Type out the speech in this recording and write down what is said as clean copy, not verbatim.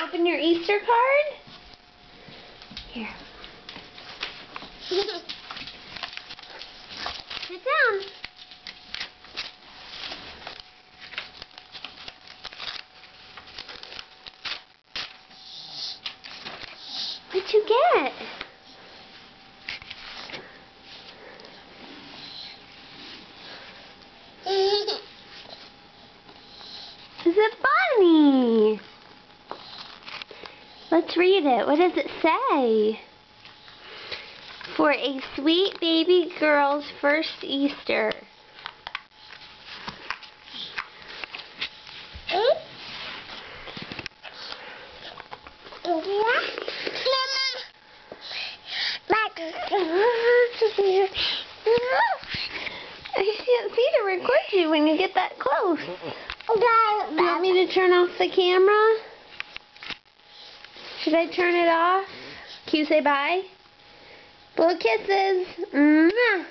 open your Easter card? Here. Sit down. What'd you get? It's a bunny. Let's read it. What does it say? For a sweet baby girl's first Easter. I can't see to record you when you get that close. Do you want me to turn off the camera? Should I turn it off? Can you say bye? Blow kisses. Mwah.